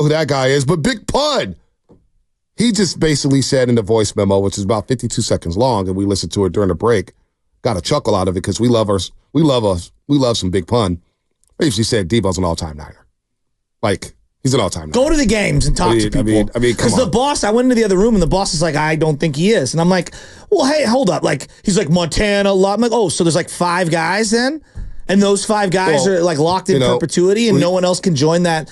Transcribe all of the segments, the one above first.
who that guy is, but Big Pun. He just basically said in the voice memo, which is about 52 seconds long, and we listened to it during the break. Got a chuckle out of it because we love some Big Pun. Basically said Deebo's an all-time Niner. Like, he's an all-time Niner. Go to the games and talk to people. I mean, because the boss, I went into the other room and the boss is like, I don't think he is. And I'm like, well, hey, hold up. Like, he's like, Montana, I'm like, oh, so there's like 5 guys then? And those 5 guys are like locked in perpetuity and no one else can join that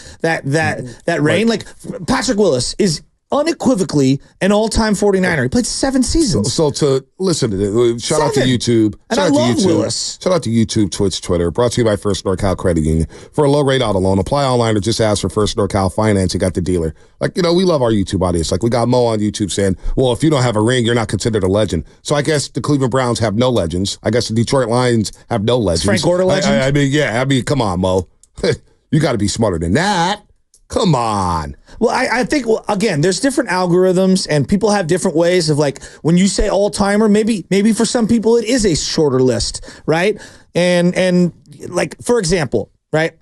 reign? Like, Patrick Willis is unequivocally an all-time 49er. He played 7 seasons. So to listen to this, shout out to YouTube. And I love Willis. Shout out to YouTube, Twitch, Twitter. Brought to you by First NorCal Credit Union. For a low-rate auto loan, apply online or just ask for First NorCal Financing at the dealer. Like, we love our YouTube audience. Like, we got Mo on YouTube saying, well, if you don't have a ring, you're not considered a legend. So I guess the Cleveland Browns have no legends. I guess the Detroit Lions have no legends. Frank Gore legend? I mean, come on, Mo. You got to be smarter than that. Come on. Well, I think, again, there's different algorithms and people have different ways of like, when you say all-timer, maybe for some people it is a shorter list, right? And like, for example, right,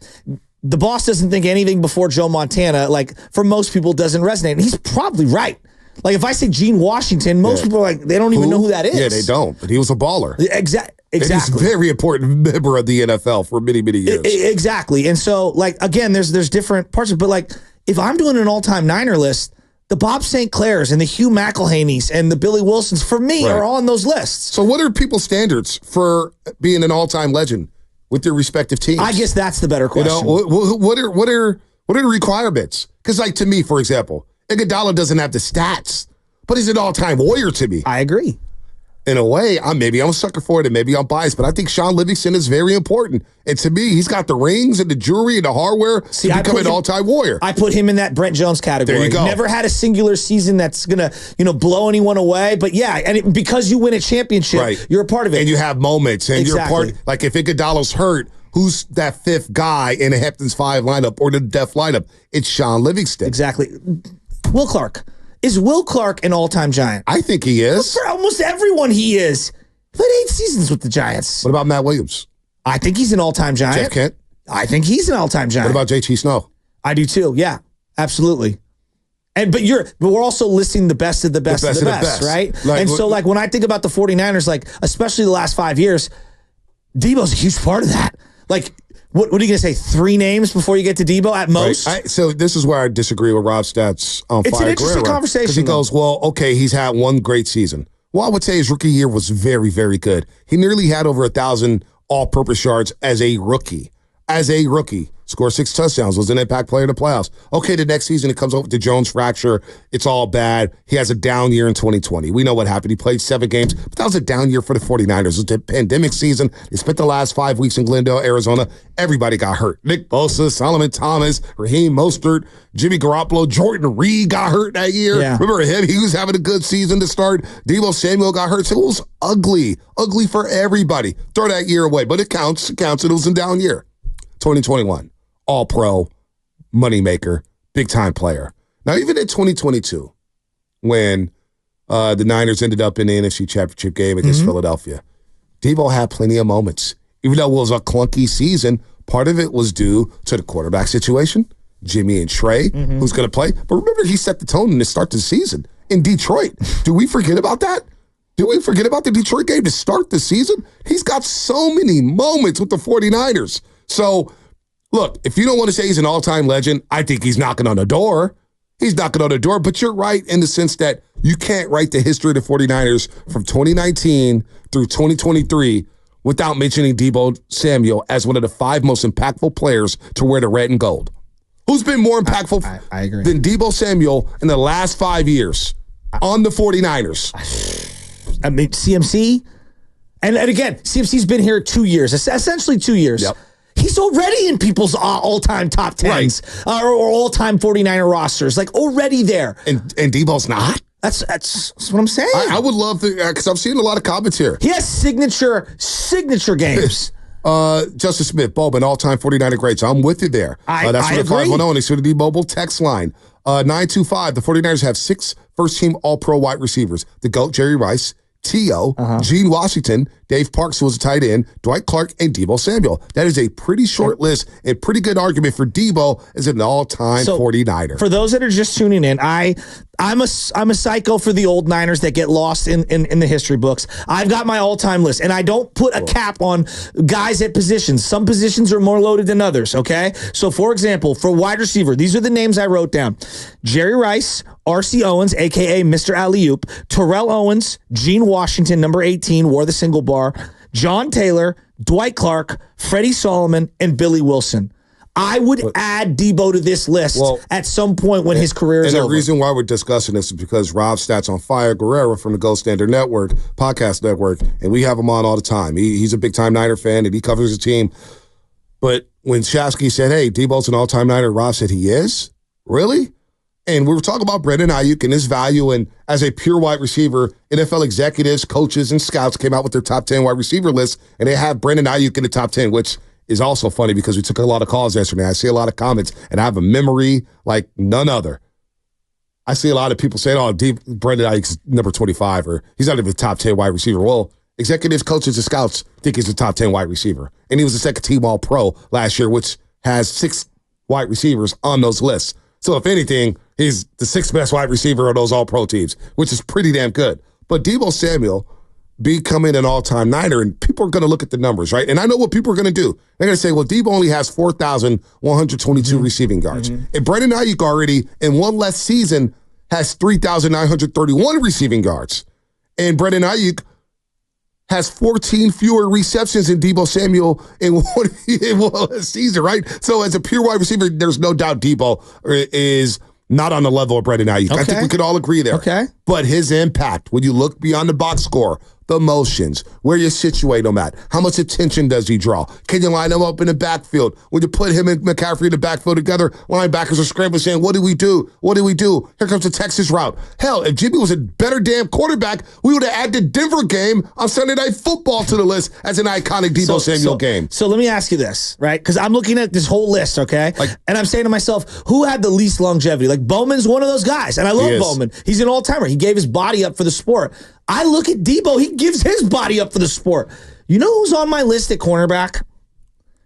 the boss doesn't think anything before Joe Montana, like, for most people doesn't resonate. And he's probably right. Like, if I say Gene Washington, most people are like, they don't even know who that is. Yeah, they don't. But he was a baller. Exactly. And he's a very important member of the NFL for many, many years. Exactly. And so, like, again, there's different parts of it. But, like, if I'm doing an all-time Niner list, the Bob St. Clairs and the Hugh McElhaney's and the Billy Wilsons, for me, are on those lists. So what are people's standards for being an all-time legend with their respective teams? I guess that's the better question. What are the requirements? Because, like, to me, for example, Iguodala doesn't have the stats, but he's an all-time Warrior to me. I agree. In a way, maybe I'm a sucker for it and maybe I'm biased, but I think Sean Livingston is very important. And to me, he's got the rings and the jewelry and the hardware to become an all-time Warrior. I put him in that Brent Jones category. There you go. Never had a singular season that's going to, blow anyone away. But yeah, and because you win a championship, you're a part of it. And you have moments and you're a part. Like if Iguodala's hurt, who's that 5th guy in the Hamptons 5 lineup or the Def lineup? It's Sean Livingston. Exactly. Will Clark. Is Will Clark an all-time Giant? I think he is. For almost everyone, he is. He played 8 seasons with the Giants. What about Matt Williams? I think he's an all-time Giant. Jeff Kent? I think he's an all-time Giant. What about JT Snow? I do too. Yeah, absolutely. But we're also listing the best of the best of the best, right? And so, like, when I think about the 49ers, like, especially the last 5 years, Deebo's a huge part of that. Like, what are you going to say? 3 names before you get to Deebo at most? Right. So this is where I disagree with Rob Stats on Fire. It's an interesting conversation. Because he goes, well, okay, he's had one great season. Well, I would say his rookie year was very, very good. He nearly had over 1,000 all-purpose yards as a rookie. Scored 6 touchdowns, was an impact player in the playoffs. Okay, the next season, it comes over to Jones fracture. It's all bad. He has a down year in 2020. We know what happened. He played 7 games, but that was a down year for the 49ers. It was the pandemic season. They spent the last 5 weeks in Glendale, Arizona. Everybody got hurt. Nick Bosa, Solomon Thomas, Raheem Mostert, Jimmy Garoppolo, Jordan Reed got hurt that year. Yeah. Remember him? He was having a good season to start. Deebo Samuel got hurt. So it was ugly for everybody. Throw that year away, but it counts. It was a down year. 2021. All-pro, moneymaker, big-time player. Now, even in 2022, when the Niners ended up in the NFC Championship game against Philadelphia, Deebo had plenty of moments. Even though it was a clunky season, part of it was due to the quarterback situation, Jimmy and Trey, who's going to play. But remember, he set the tone to start the season in Detroit. Do we forget about that? Do we forget about the Detroit game to start the season? He's got so many moments with the 49ers. So, look, if you don't want to say he's an all-time legend, I think he's knocking on the door. But you're right in the sense that you can't write the history of the 49ers from 2019 through 2023 without mentioning Deebo Samuel as one of the 5 most impactful players to wear the red and gold. Who's been more impactful I agree. than Deebo Samuel in the last 5 years on the 49ers? I mean, CMC. And again, CMC's been here 2 years, essentially 2 years. Yep. He's already in people's all-time top 10s or all-time 49er rosters, like already there. And Deebo's not? That's what I'm saying. I would love to, because I'm seeing a lot of comments here. He has signature games. Justice Smith, Bob, an all-time 49er great. So I'm with you there. I that's what the 510 Xfinity Mobile text line. 925, the 49ers have 6 first-team all-pro wide receivers. The GOAT, Jerry Rice, T.O., Gene Washington, Dave Parks, who was a tight end, Dwight Clark, and Deebo Samuel. That is a pretty short list and pretty good argument for Deebo as an all-time 49er. For those that are just tuning in, I'm a psycho for the old Niners that get lost in the history books. I've got my all-time list, and I don't put a cap on guys at positions. Some positions are more loaded than others, okay? So, for example, for wide receiver, these are the names I wrote down. Jerry Rice, R.C. Owens, a.k.a. Mr. Alley-Oop, Terrell Owens, Gene Washington, number 18, wore the single bar, John Taylor, Dwight Clark, Freddie Solomon, and Billy Wilson. I would add Deebo to this list at some point when his career is over. And the reason why we're discussing this is because Rob Stats on Fire Guerrero from the Gold Standard Network, podcast network, and we have him on all the time. He's a big-time Niner fan, and he covers the team. But when Shasky said, hey, Deebo's an all-time Niner, Rob said, he is? Really? And we were talking about Brandon Ayuk and his value, and as a pure wide receiver, NFL executives, coaches, and scouts came out with their top 10 wide receiver lists, and they have Brandon Ayuk in the top 10, which is also funny because we took a lot of calls yesterday. I see a lot of comments, and I have a memory like none other. I see a lot of people saying, Brandon Ayuk's number 25, or he's not even the top 10 wide receiver. Well, executives, coaches, and scouts think he's the top 10 wide receiver. And he was the second-team All-Pro last year, which has 6 wide receivers on those lists. So if anything, he's the 6th best wide receiver of those All-Pro teams, which is pretty damn good. But Deebo Samuel becoming an all-time Niner, and people are going to look at the numbers, right? And I know what people are going to do. They're going to say, well, Deebo only has 4,122 receiving yards. And Brandon Ayuk already, in one less season, has 3,931 receiving yards. And Brandon Ayuk has 14 fewer receptions than Deebo Samuel in one season, right? So as a pure wide receiver, there's no doubt Deebo is not on the level of Brandon Ayuk. Okay. I think we could all agree there. Okay. But his impact, when you look beyond the box score, the motions, where you situate him at, how much attention does he draw? Can you line him up in the backfield? When you put him and McCaffrey in the backfield together, linebackers are scrambling saying, what do we do? What do we do? Here comes the Texas route. Hell, if Jimmy was a better damn quarterback, we would have added the Denver game on Sunday Night Football to the list as an iconic Deebo Samuel game. So let me ask you this, right? Because I'm looking at this whole list, okay? And I'm saying to myself, who had the least longevity? Like, Bowman's one of those guys, and I love Bowman. He's an all-timer. He gave his body up for the sport. I look at Deebo, he gives his body up for the sport. You know who's on my list at cornerback?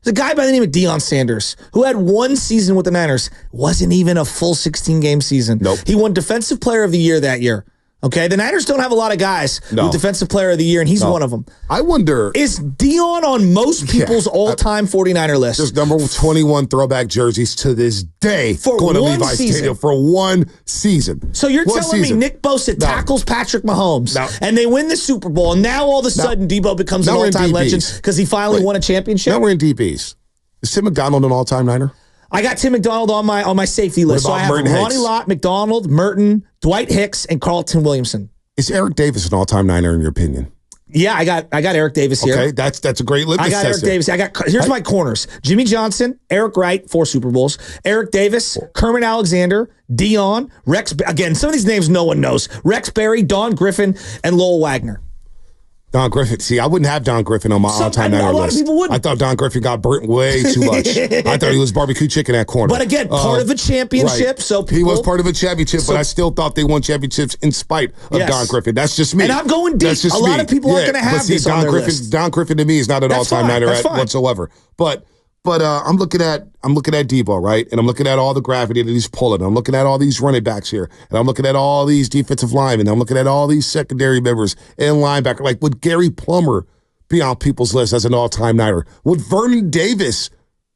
There's a guy by the name of Deion Sanders, who had one season with the Niners. Wasn't even a full 16-game season. Nope. He won Defensive Player of the Year that year. Okay, the Niners don't have a lot of guys with Defensive Player of the Year, and he's one of them. I wonder, is Deion on most people's all-time 49er list? There's number 21 throwback jerseys to this day for going to one Levi's season. Stadium for one season. So you're telling me Nick Bosa tackles Patrick Mahomes, and they win the Super Bowl, and now all of a sudden Deebo becomes an all-time legend because he finally won a championship? Now we're in DBs. Is Tim McDonald an all-time Niner? I got Tim McDonald on my safety list. So I have Ronnie Lott, McDonald, Merton, Dwight Hicks, and Carlton Williamson. Is Eric Davis an all-time Niner in your opinion? Yeah, I got Eric Davis here. Okay, that's a great litmus test. I got Eric Davis. Here's my corners: Jimmy Johnson, Eric Wright, 4 Super Bowls, Eric Davis, Kermit Alexander, Dion, Rex. Again, some of these names no one knows: Rex Berry, Don Griffin, and Lowell Wagner. Don Griffin. See, I wouldn't have Don Griffin on my all-time Niner list. A lot of people wouldn't. I thought Don Griffin got burnt way too much. I thought he was barbecue chicken at corner. But again, part of a championship. Right. So he was part of a championship, but I still thought they won championships in spite of Don Griffin. That's just me. And I'm going deep. A lot of people aren't going to have this on their list. Don Griffin to me is not an all-time Niner whatsoever. But I'm looking at Deebo, right? And I'm looking at all the gravity that he's pulling. I'm looking at all these running backs here. And I'm looking at all these defensive linemen. I'm looking at all these secondary members and linebacker. Like, would Gary Plummer be on people's list as an all-time Niner? Would Vernon Davis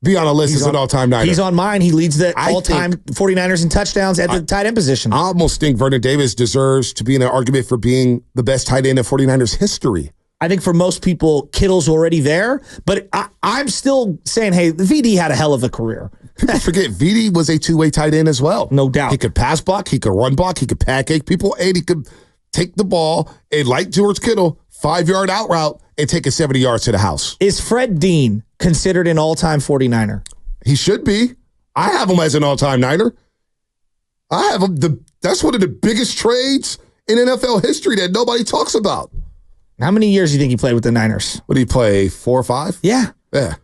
be on a list as an all-time Niner? He's on mine. He leads the all-time 49ers in touchdowns at the tight end position. I almost think Vernon Davis deserves to be in an argument for being the best tight end in 49ers history. I think for most people, Kittle's already there, but I'm still saying, hey, VD had a hell of a career. People forget VD was a two-way tight end as well. No doubt. He could pass block, he could run block, he could pancake people, and he could take the ball and, like George Kittle, 5-yard out route and take it 70 yards to the house. Is Fred Dean considered an all-time 49er? He should be. I have him as an all-time Niner. I have him. That's one of the biggest trades in NFL history that nobody talks about. How many years do you think he played with the Niners? What did he play, 4 or 5? Yeah. Yeah.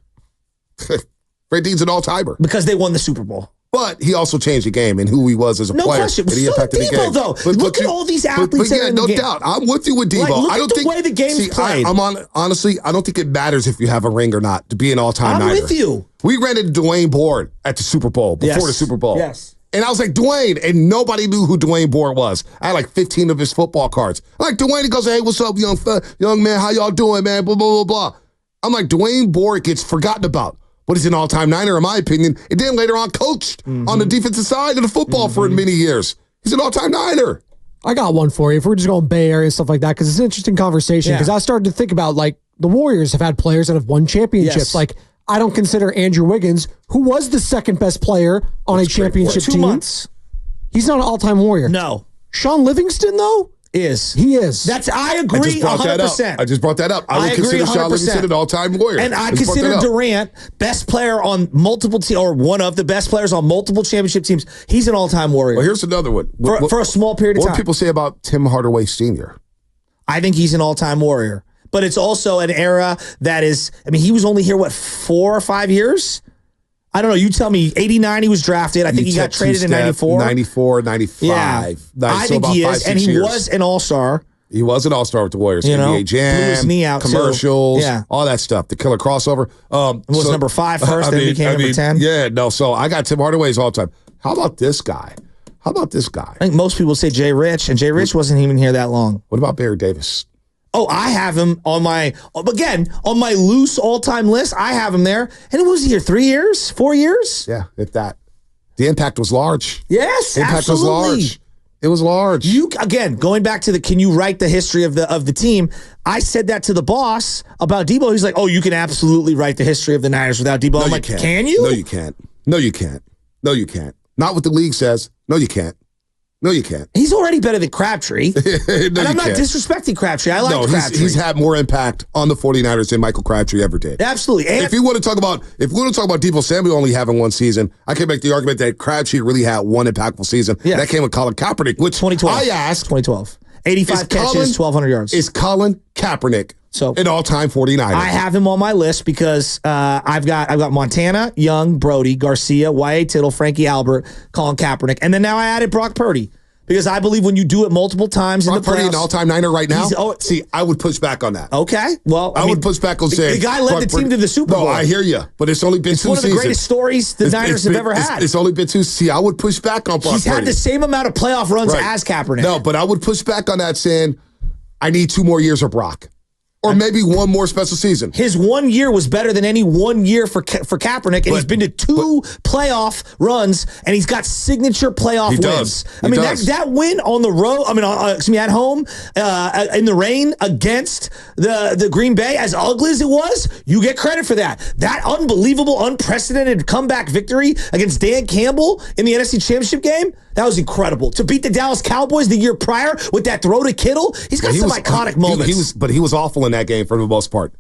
Fred Dean's an all-timer. Because they won the Super Bowl. But he also changed the game and who he was as a No player. question. And he So impacted did the Deebo, game. though. Look at all these athletes that are in the no game. doubt. I'm with you with Deebo. Look I don't at the think, way the game's played. Honestly, I don't think it matters if you have a ring or not to be an all-time Niner. I'm with you. We ran into Dwayne Board at the Super Bowl, before the Super Bowl. Yes. And I was like, Dwayne, and nobody knew who Dwayne Board was. I had like 15 of his football cards. I'm like, Dwayne, he goes, hey, what's up, young man? How y'all doing, man? Blah, blah, blah, blah. I'm like, Dwayne Board gets forgotten about. But he's an all-time Niner, in my opinion. And then later on coached on the defensive side of the football for many years. He's an all-time Niner. I got one for you. If we're just going Bay Area and stuff like that, because it's an interesting conversation. Because I started to think about, like, the Warriors have had players that have won championships. Yes. Like, I don't consider Andrew Wiggins, who was the second best player on a championship team. 2 months. He's not an all-time Warrior. No. Sean Livingston, though? He is. I agree 100%. I just brought that up. I would agree consider 100%. Sean Livingston an all-time Warrior. And I consider Durant best player on multiple teams, or one of the best players on multiple championship teams. He's an all-time Warrior. Well, here's another one. For a small period of time. What do people say about Tim Hardaway Sr.? I think he's an all-time Warrior. But it's also an era that is, I mean, he was only here, 4 or 5 years? I don't know. You tell me. 89, he was drafted. I think he got traded in 94. 94, 95. Yeah. I think he is. And he was an all-star. He was an all-star with the Warriors. NBA Jam, blew his knee out commercials, all that stuff. The killer crossover. Was number 5 first, then became number 10. Yeah, no. So I got Tim Hardaway's all-time. How about this guy? I think most people say Jay Rich, and Jay Rich wasn't even here that long. What about Barry Davis? Oh, I have him on my loose all-time list. I have him there. And it was here 3 years, 4 years? Yeah, if that. The impact was large. Yes, the impact absolutely. was large. It was large. Going back to can you write the history of the team? I said that to the boss about Deebo. He's like, oh, you can absolutely write the history of the Niners without Deebo. I'm like, can you? No, you can't. No, you can't. No, you can't. Not what the league says. No, you can't. No, you can't. He's already better than Crabtree. And I'm not disrespecting Crabtree. I like Crabtree. He's had more impact on the 49ers than Michael Crabtree ever did. Absolutely. And if we want to talk about Deebo Samuel only having one season, I can make the argument that Crabtree really had one impactful season. Yeah. That came with Colin Kaepernick, which 2012. I asked. 2012. 85 catches, 1,200 yards. Is Colin Kaepernick an all-time 49er? I have him on my list because I've got Montana, Young, Brody, Garcia, Y.A. Tittle, Frankie Albert, Colin Kaepernick. And then now I added Brock Purdy. Because I believe when you do it multiple times in the playoffs. Brock Purdy an all-time Niner right now? See, I would push back on that. Okay. Well, I would push back on saying the guy led the team to the Super Bowl. No, I hear you. But it's only been 2 seasons. It's one of the greatest stories the Niners have ever had. It's only been 2. See, I would push back on Brock Purdy. He's had the same amount of playoff runs as Kaepernick. No, but I would push back on that saying, I need 2 more years of Brock. Or maybe 1 more special season. His 1 year was better than any 1 year for Kaepernick, and he's been to 2 playoff runs, and he's got signature playoff wins. That win on the road, at home, in the rain against the Green Bay, as ugly as it was, you get credit for that. That unbelievable, unprecedented comeback victory against Dan Campbell in the NFC Championship game, that was incredible. To beat the Dallas Cowboys the year prior with that throw to Kittle, he's got some iconic moments. But he was awful in that game for the most part.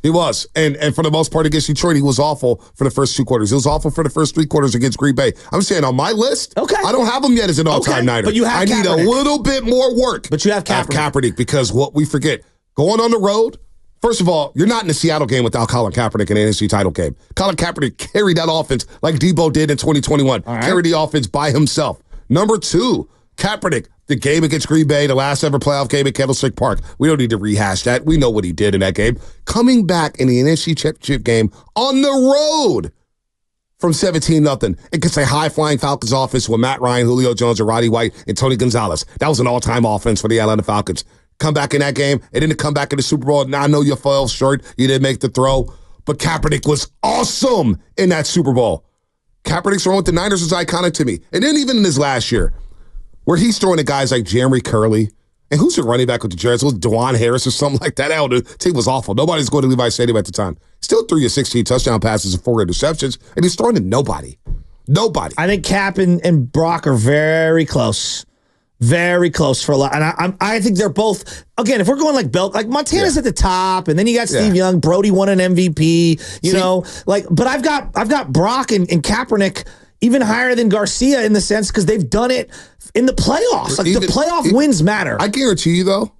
He was. And for the most part against Detroit, he was awful for the first 2 quarters. He was awful for the first 3 quarters against Green Bay. I'm saying on my list, I don't have him yet as an all-time Niner. But you have I need a little bit more work. But you have Kaepernick. I have Kaepernick because what we forget, going on the road, first of all, you're not in the Seattle game without Colin Kaepernick in the NFC title game. Colin Kaepernick carried that offense like Deebo did in 2021. Carried the offense by himself. Number 2, Kaepernick, the game against Green Bay, the last ever playoff game at Candlestick Park. We don't need to rehash that. We know what he did in that game. Coming back in the NFC Championship game on the road from 17-0 against a high-flying Falcons offense with Matt Ryan, Julio Jones, and Roddy White, and Tony Gonzalez. That was an all-time offense for the Atlanta Falcons. Come back in that game, and then to come back in the Super Bowl. Now I know you fell short. You didn't make the throw. But Kaepernick was awesome in that Super Bowl. Kaepernick's throwing with the Niners is iconic to me. And then even in his last year, where he's throwing to guys like Jeremy Curley, and who's the running back with the Jets? Was Dwan Harris or something like that? The team was awful. Nobody's going to Levi Stadium at the time. Still threw you 16 touchdown passes and 4 interceptions, and he's throwing to nobody. Nobody. I think Cap and Brock are very close. Very close for a lot. And I think they're both, again, if we're going like belt, like Montana's at the top, and then you got Steve Young, Brody won an MVP, but I've got Brock and Kaepernick even higher than Garcia in the sense because they've done it in the playoffs. Like the playoff wins matter. I guarantee you, though,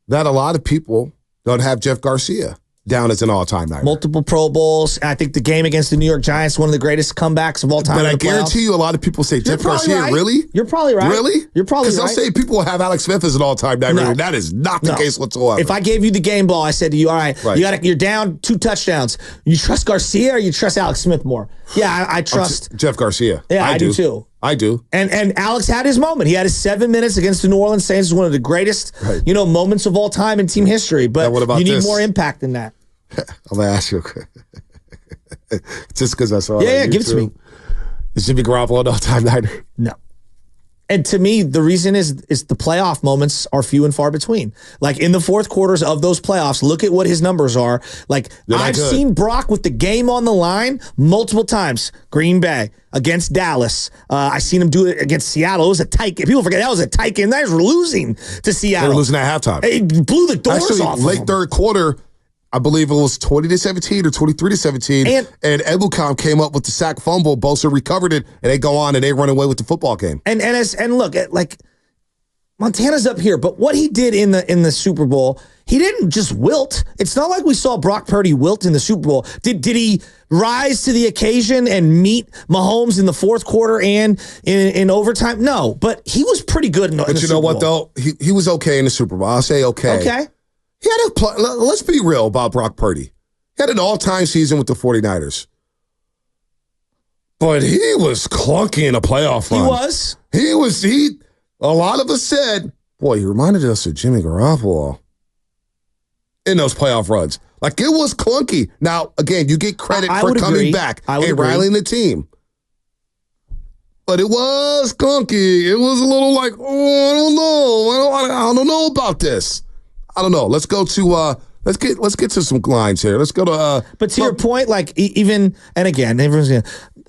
that a lot of people don't have Jeff Garcia down as an all-time Niner. Multiple Pro Bowls. I think the game against the New York Giants, one of the greatest comebacks of all time. But I in the playoffs. guarantee you a lot of people say, Jeff Garcia, right. really? You're probably right. Really? You're probably right. Because they'll say people have Alex Smith as an all-time Niner. No. That is not the case whatsoever. If I gave you the game ball, I said to you, all right. You're down 2 touchdowns. You trust Garcia or you trust Alex Smith more? Yeah, I trust Jeff Garcia. Yeah, I do too. I do. And Alex had his moment. He had his 7 minutes against the New Orleans Saints. It was one of the greatest, moments of all time in team history. But what about you need this? more impact than that. I'm going to ask you. Just because I saw it. Yeah, give it to me. Is Jimmy Garoppolo an all-time Niner? No. And to me, the reason is the playoff moments are few and far between. Like in the fourth quarters of those playoffs, look at what his numbers are. Like I've seen Brock with the game on the line multiple times. Green Bay against Dallas. I seen him do it against Seattle. It was a tight game. People forget that was a tight game. They were losing to Seattle. They were losing at halftime. It blew the doors off. Late third quarter, I believe it was 20-17 or 23-17, and Ebukam came up with the sack fumble. Bosa recovered it, and they go on and they run away with the football game. And look, like Montana's up here, but what he did in the Super Bowl, he didn't just wilt. It's not like we saw Brock Purdy wilt in the Super Bowl. Did he rise to the occasion and meet Mahomes in the fourth quarter and in overtime? No, but he was pretty good in the Super Bowl. But you know what, though? He was okay in the Super Bowl. I'll say okay. Okay. He had let's be real about Brock Purdy. He had an all-time season with the 49ers. But he was clunky in a playoff run. He was. A lot of us said, boy, he reminded us of Jimmy Garoppolo in those playoff runs. Like, it was clunky. Now, again, you get credit for coming back and rallying the team. But it was clunky. It was a little like, oh, I don't know. I don't know about this. I don't know. Let's go to let's get to some lines here. Let's go to But to your point, like even and again, everyone's gonna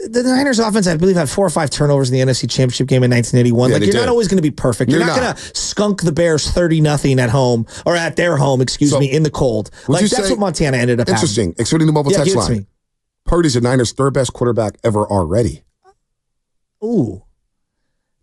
the Niners offense, I believe, had 4 or 5 turnovers in the NFC Championship game in 1981. Yeah, like you're not always going to be perfect. You're not going to skunk the Bears 30-0 at home or at their home, in the cold. Like that's what Montana ended up. Interesting. Excluding the mobile text line. Purdy's the Niners' third best quarterback ever already. Ooh.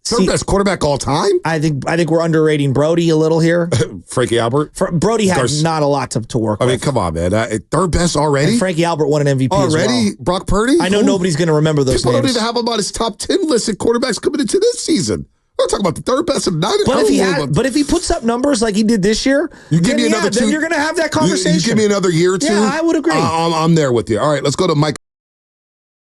Third best quarterback all time? I think we're underrating Brody a little here. Frankie Albert? Brody had not a lot to work with. I mean, come on, man. Third best already? And Frankie Albert won an MVP already? as well. Brock Purdy? I know nobody's going to remember those People names. don't even have him on his top 10 list of quarterbacks coming into this season. We're talking about the third best of the Niners. But if he puts up numbers like he did this year, you give me another 2. Then you're going to have that conversation. You give me another year or 2? Yeah, I would agree. I'm there with you. All right, let's go to Mike.